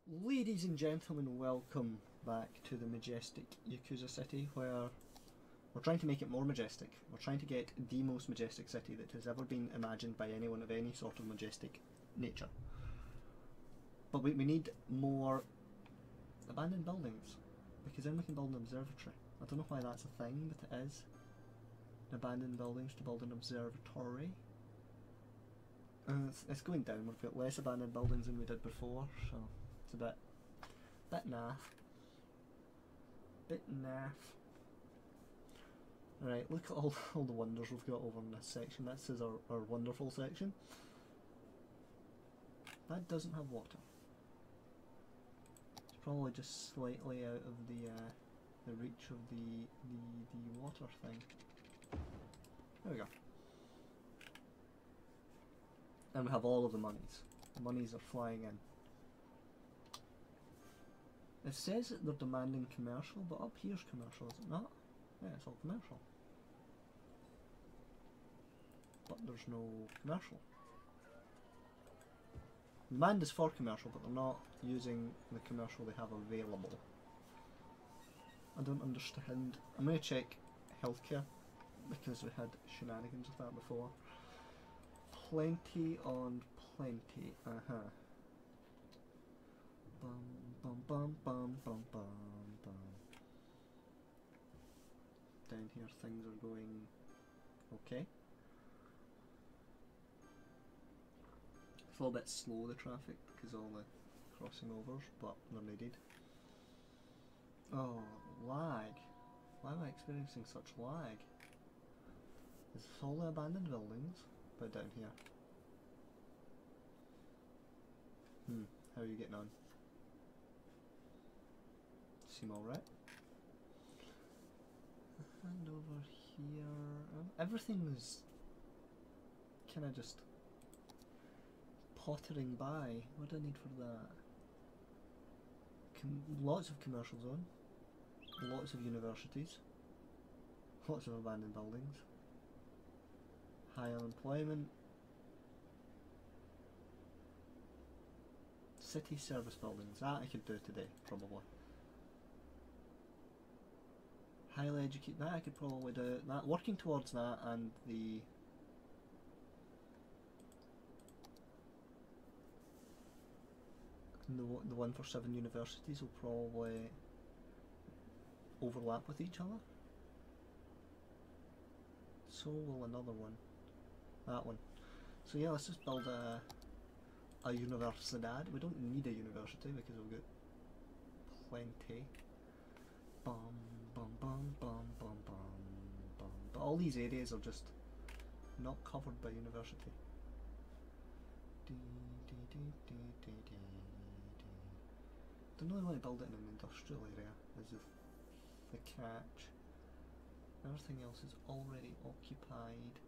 Ladies and gentlemen, welcome back to the majestic Yakuza City, where we're trying to make it more majestic. We're trying to get the most majestic city that has ever been imagined by anyone of any sort of majestic nature. But we need more abandoned buildings, because then we can build an observatory. I don't know why that's a thing, but it is. Abandoned buildings to build an observatory. And it's going down. We've got less abandoned buildings than we did before, so it's a bit naff. Bit naff. Right, look at all the wonders we've got over in this section. This is our wonderful section. That doesn't have water. It's probably just slightly out of the reach of the water thing. There we go. And we have all of the monies. The monies are flying in. It says that they're demanding commercial, but up here's commercial, is it not? Yeah, it's all commercial. But there's no commercial. Demand is for commercial, but they're not using the commercial they have available. I don't understand. I'm going to check healthcare, because we had shenanigans with that before. Plenty on plenty, Bum bum bum bum bum bum bum. Down here things are going okay. It's a little bit slow, the traffic, because all the crossing overs, but they're needed. Oh, lag. Why am I experiencing such lag? Is this all the abandoned buildings? But down here. How are you getting on? Seem alright? And over here, everything's kind of just pottering by. What do I need for that? Lots of commercial zone, lots of universities, lots of abandoned buildings, high unemployment, city service buildings. That I could do today, probably. Highly educated. That I could probably do. That working towards that, and the one for 7 universities will probably overlap with each other. So will another one. That one. So yeah, let's just build a universidad. We don't need a university because we've got plenty. Bum bum bum bum bum bum bum. But all these areas are just not covered by university. Don't really want to build it in an industrial area, as if the catch. Everything else is already occupied.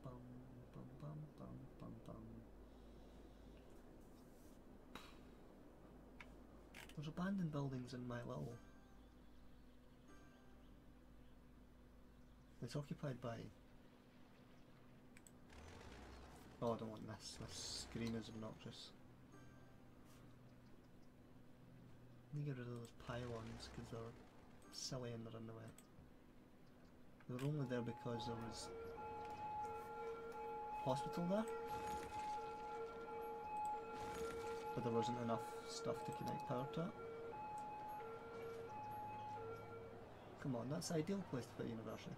Bum bum bum bum bum bum. There's abandoned buildings in my little. It's occupied by. Oh, I don't want this. This screen is obnoxious. Let me get rid of those pylons because they're silly and they're in the way. They were only there because there was hospital there, but there wasn't enough stuff to connect power to it. Come on, that's the ideal place to put a university.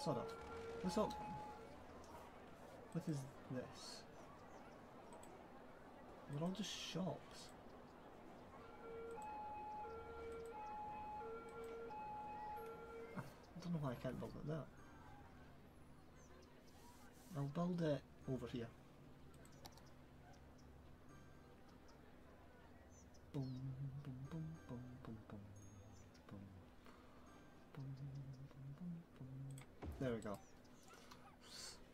Sort of. What's up? What is this? They're all just shops. I don't know why I can't build it there. I'll build it over here. Boom, boom, boom, boom, boom, boom, boom, boom, boom, boom, boom. There we go.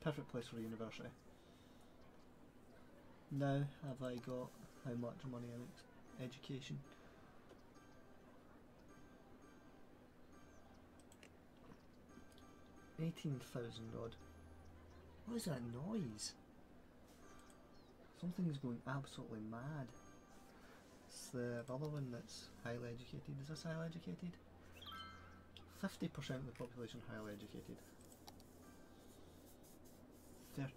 Perfect place for a university. Now have I got how much money in education? $18,000 odd. What is that noise? Something's going absolutely mad. It's the other one that's highly educated. Is this highly educated? 50% of the population highly educated. 31%.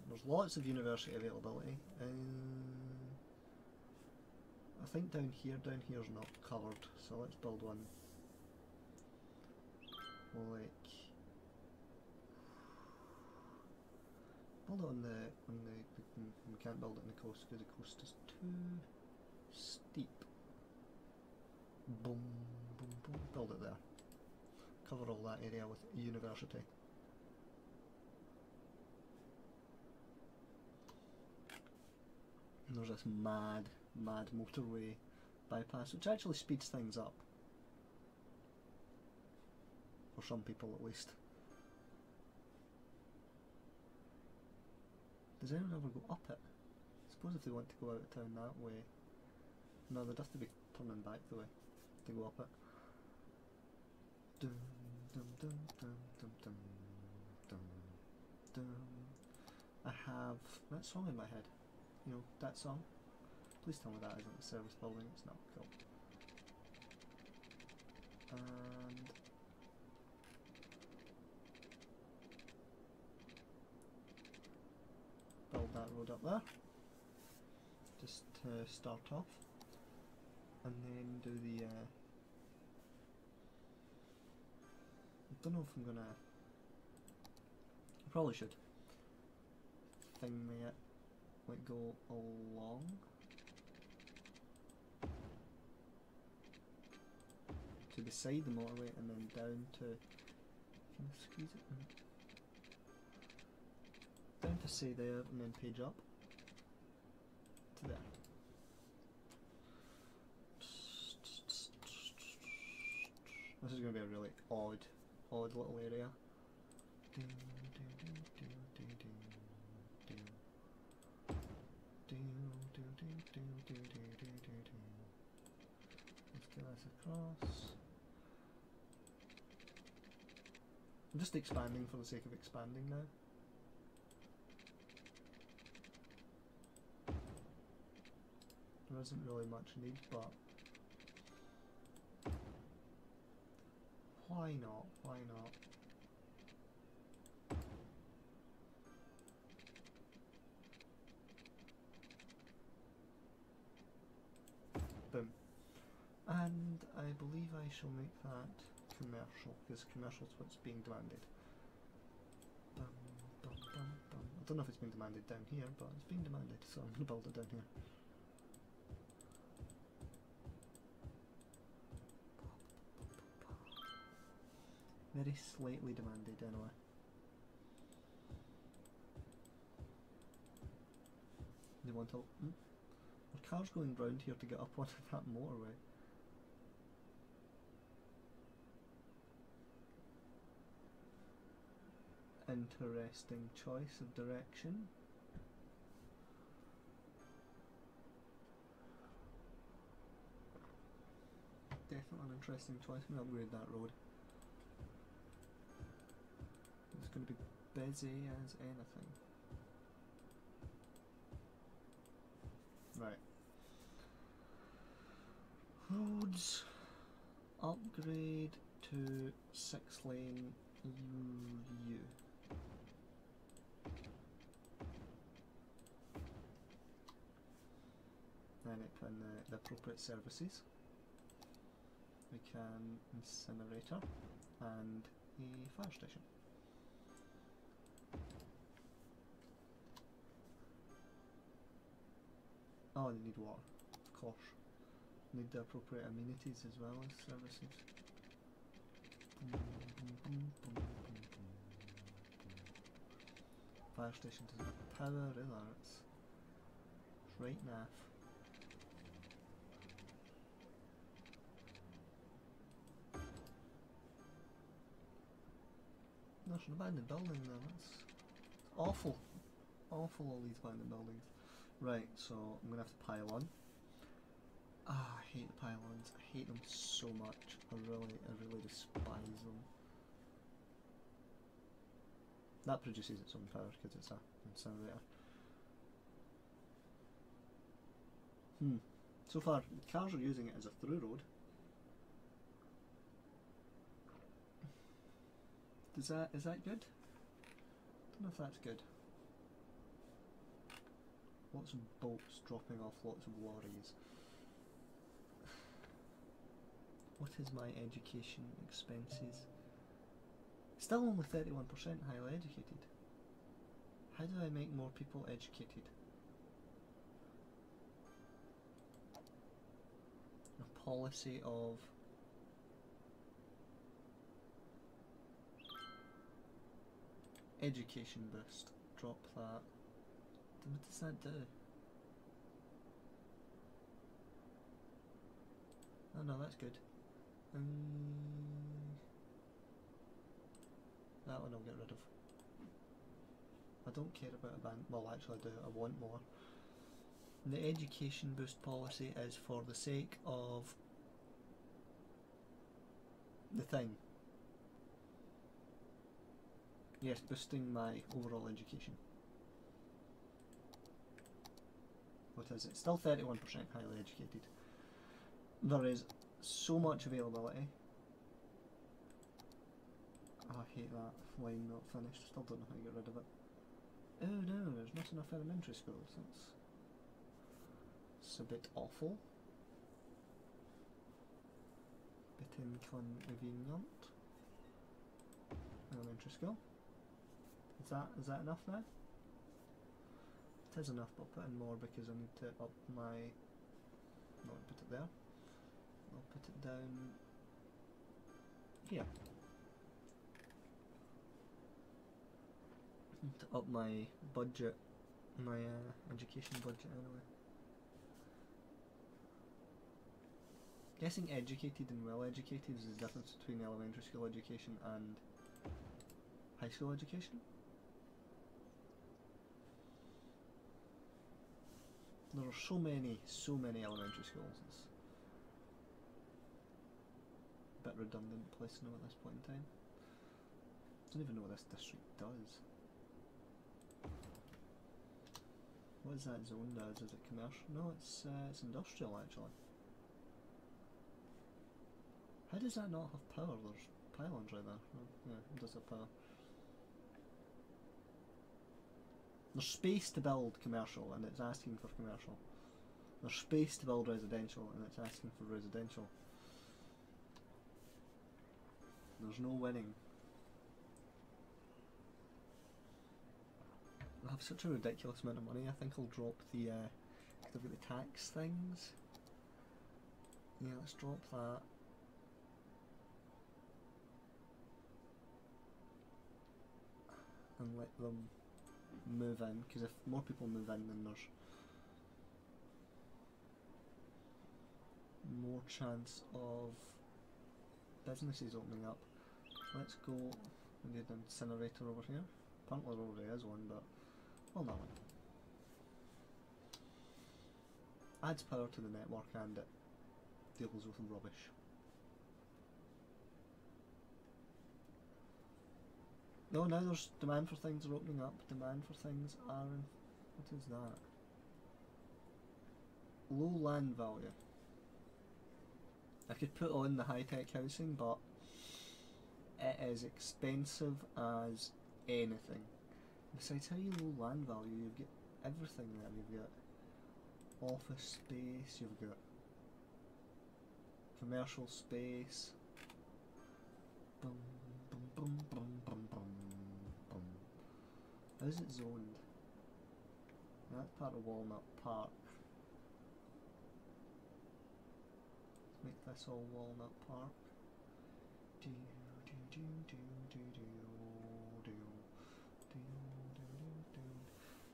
There's lots of university availability. I think down here's not covered, so let's build one. Like, build it on the we can't build it on the coast because the coast is too steep. Boom, boom, boom. Build it there. Cover all that area with university. And there's this mad motorway bypass, which actually speeds things up. For some people at least. Does anyone ever go up it? I suppose if they want to go out of town that way. No, they'd have to be turning back the way to go up it. Dum, dum, dum, dum, dum, dum, dum, dum. I have that song in my head. You know, that song. Please tell me that isn't the service building. It's not. Cool. And build that road up there. Just to start off. And then do the I don't know if I'm gonna, I probably should thing me it, like go along to beside the motorway and then down to, can I squeeze it in? Down to say there and then page up to there. This is going to be a really odd little area. Let's get this across. I'm just expanding for the sake of expanding now. There isn't really much need, but why not? Why not? Boom. And I believe I shall make that commercial, because commercial is what's being demanded. Bum, bum, bum, bum. I don't know if it's being demanded down here, but it's being demanded, so I'm going to build it down here. Very slightly demanded anyway. They want to. Our car's going round here to get up onto that motorway. Interesting choice of direction. Definitely an interesting choice. I'm going to upgrade that road. It's going to be busy as anything. Right. Roads. Upgrade to 6-lane UU. Then it put in the appropriate services. We can incinerator and a fire station. Oh, they need water, of course. Need the appropriate amenities as well as services. Fire station doesn't have power either, it's right naff. There's an abandoned building there, that's awful. Awful, all these abandoned buildings. Right, so I'm going to have to pile on. Ah, I hate the pylons. I hate them so much. I really despise them. That produces its own power because it's an incinerator. So far, cars are using it as a through road. Is that good? I don't know if that's good. Lots of bolts dropping off lots of lorries. What is my education expenses? Still only 31% highly educated. How do I make more people educated? A policy of education boost. Drop that. What does that do? Oh no, that's good. That one I'll get rid of. I don't care about a band. Well, actually I do. I want more. The education boost policy is for the sake of the thing. Yes, boosting my overall education. What is it? Still 31% highly educated. There is so much availability. Oh, I hate that line not finished. Still don't know how to get rid of it. Oh no, there's not enough elementary schools. It's a bit awful. Bit inconvenient. Elementary school. Is that enough now? It is enough, but I'll put in more because I need to up my... No, I'll put it there. I'll put it down here. I need to up my budget, my education budget anyway. Guessing educated and well educated is the difference between elementary school education and high school education. There are so many elementary schools. It's a bit redundant placing them at this point in time. I don't even know what this district does. What is that zone does? Is it commercial? No, it's industrial actually. How does that not have power? There's pylons right there. Oh, yeah, it does have power. There's space to build commercial and it's asking for commercial. There's space to build residential and it's asking for residential. There's no winning. I have such a ridiculous amount of money. I think I'll drop the cause I've got the tax things. Yeah, let's drop that. And let them move in, because if more people move in then there's more chance of businesses opening up. Let's go and get an incinerator over here. Apparently there already is one, but well, no one. Adds power to the network and it deals with rubbish. No, now there's demand for things are opening up. Demand for things are in... What is that? Low land value. I could put on the high-tech housing, but it is expensive as anything. Besides, how you low land value, you've got everything there. You've got office space, you've got commercial space. Boom, boom, boom, boom, boom, boom, boom. How is it zoned? That's part of Walnut Park. Let's make this all Walnut Park. Do do do do do do do do do do,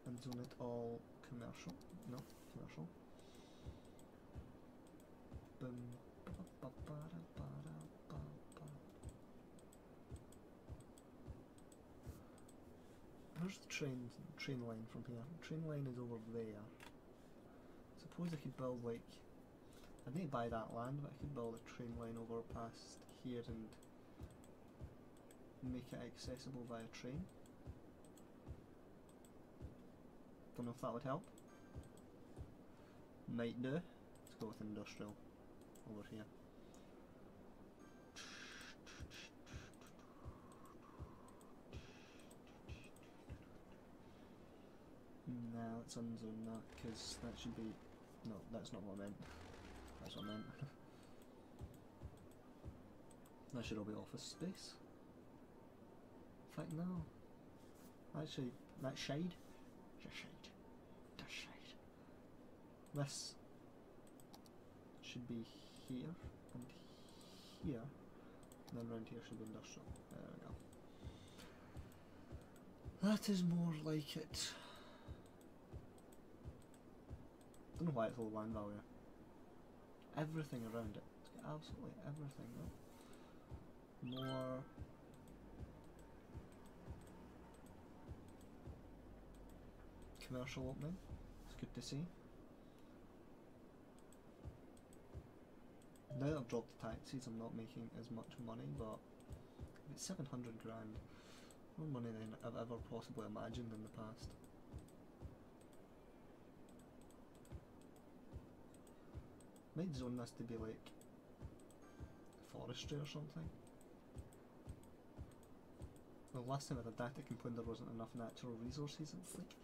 and zone it all commercial. No, commercial. Boom. Where's the train line from here? Train line is over there. Suppose I could build like... I'd need to buy that land, but I could build a train line over past here and make it accessible via train. Don't know if that would help. Might do. Let's go with industrial over here. Nah, let's unzone that because that should be. No, that's not what I meant. That's what I meant. That should all be office space. In fact, no. Actually, that's shade. Just shade. Just shade. This should be here and here. And then round here should be industrial. There we go. That is more like it. Don't know why it's all land value. Everything around it. It's got absolutely everything though. More commercial opening. It's good to see. Now that I've dropped the taxes, I'm not making as much money, but it's 700 grand. More money than I've ever possibly imagined in the past. Might zone this to be like forestry or something. Well, last time I did that I complained there wasn't enough natural resources. It's like,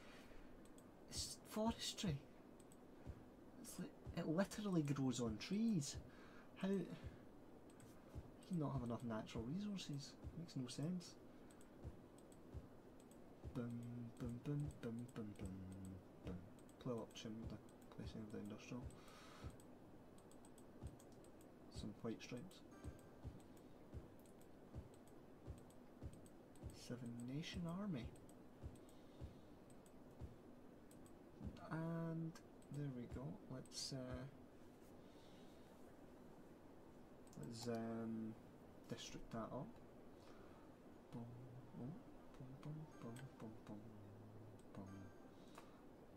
it's forestry. It's like, it literally grows on trees. How can you not have enough natural resources? Makes no sense. Bum bum bum bum bum bum bum. Play option with the placing of the industrial. Some white stripes. Seven Nation Army. And there we go. Let's district that up. Boom, boom, boom, boom, boom, boom, boom, boom,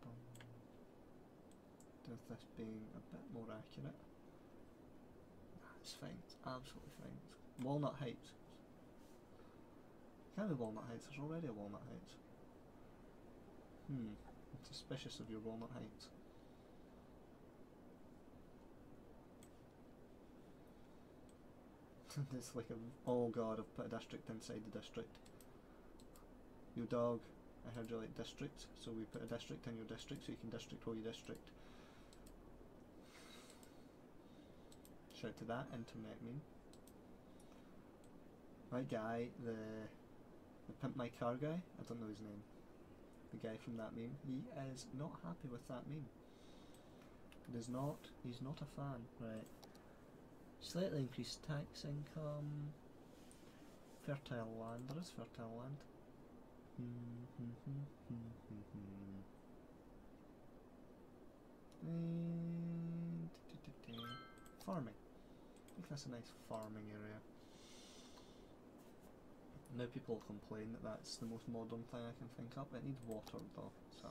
boom. With this being a bit more accurate. It's fine, it's absolutely fine. It's Walnut Heights. Can't be Walnut Heights, there's already a Walnut Heights. I'm suspicious of your Walnut Heights. It's like a, oh god, I've put a district inside the district. Your dog, I heard you like districts, so we put a district in your district so you can district all your district. Shout to that internet meme. My guy, the Pimp My Car guy, I don't know his name. The guy from that meme, he is not happy with that meme. He's not a fan. Right. Slightly increased tax income. Fertile land, there is fertile land. Farming. I think that's a nice farming area. Now people complain that that's the most modern thing I can think of. It needs water though, so.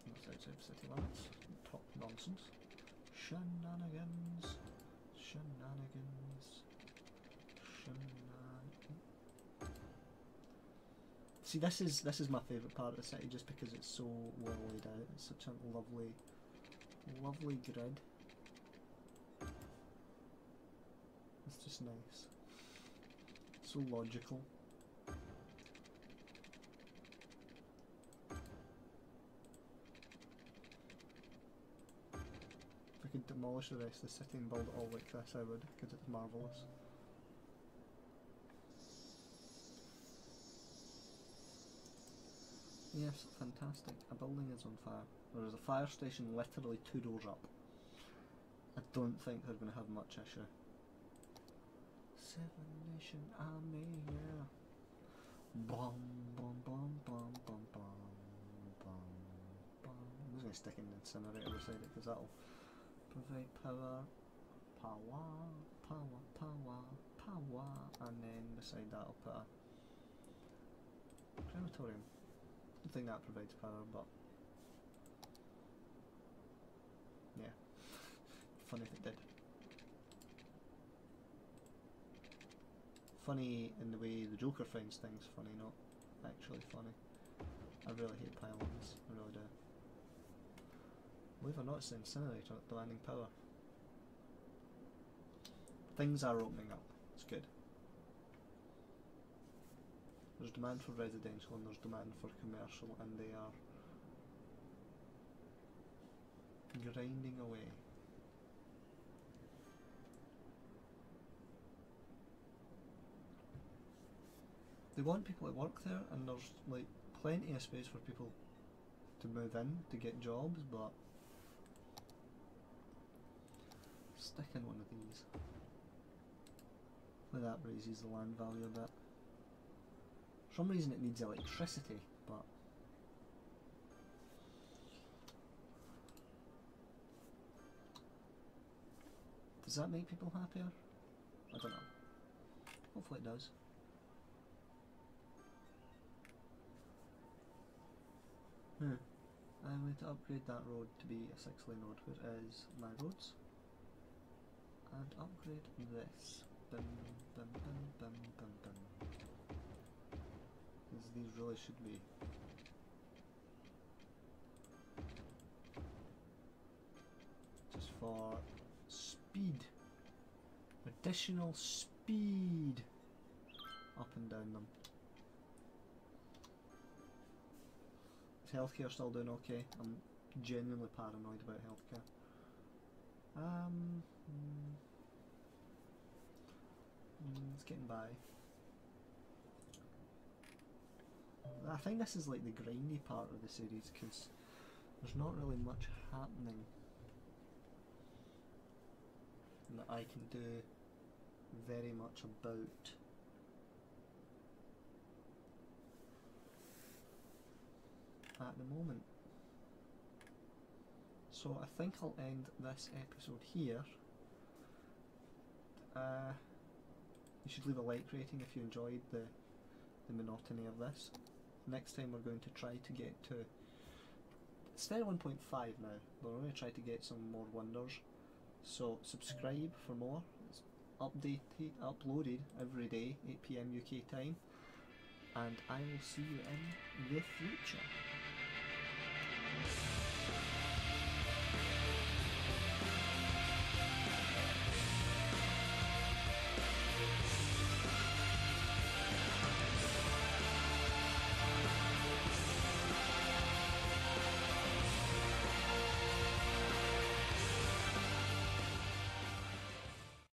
That's outside city limits. Top nonsense. Shenanigans. Shenanigans. See, this is my favourite part of the city, just because it's so well laid out. It's such a lovely grid. It's just nice. So logical. If I could demolish the rest of the city and build it all like this, I would, because it's marvellous. Yes, fantastic. A building is on fire. There is a fire station literally 2 doors up. I don't think they're going to have much issue. Seven Nation Army, yeah. Bum bum bum bum bum bum bum bum. I'm just going to stick an incinerator beside it because that'll provide power, power, power, power, power, and then beside that I'll put a crematorium. I don't think that provides power, but yeah, funny if it did. Funny in the way the Joker finds things funny, not actually funny. I really hate pylons, I really do. Believe it or not, it's the incinerator demanding power. Things are opening up, it's good. There's demand for residential and there's demand for commercial, and they are grinding away. They want people to work there, and there's like plenty of space for people to move in to get jobs, but stick in one of these. Well, that raises the land value a bit. For some reason it needs electricity, but does that make people happier? I don't know. Hopefully it does. I'm going to upgrade that road to be a 6-lane road. Where is my roads? And upgrade this. Bim, bim, bim, bim, bim, bim. Because these really should be. Just for speed. Additional speed. Up and down them. Is healthcare still doing okay? I'm genuinely paranoid about healthcare. It's getting by. I think this is like the grindy part of the series because there's not really much happening that I can do very much about. At the moment. So I think I'll end this episode here. You should leave a like rating if you enjoyed the monotony of this. Next time we're going to try to get to, instead of 1.5 now, we're going to try to get some more wonders. So subscribe for more. It's uploaded every day, 8 PM UK time, and I will see you in the future.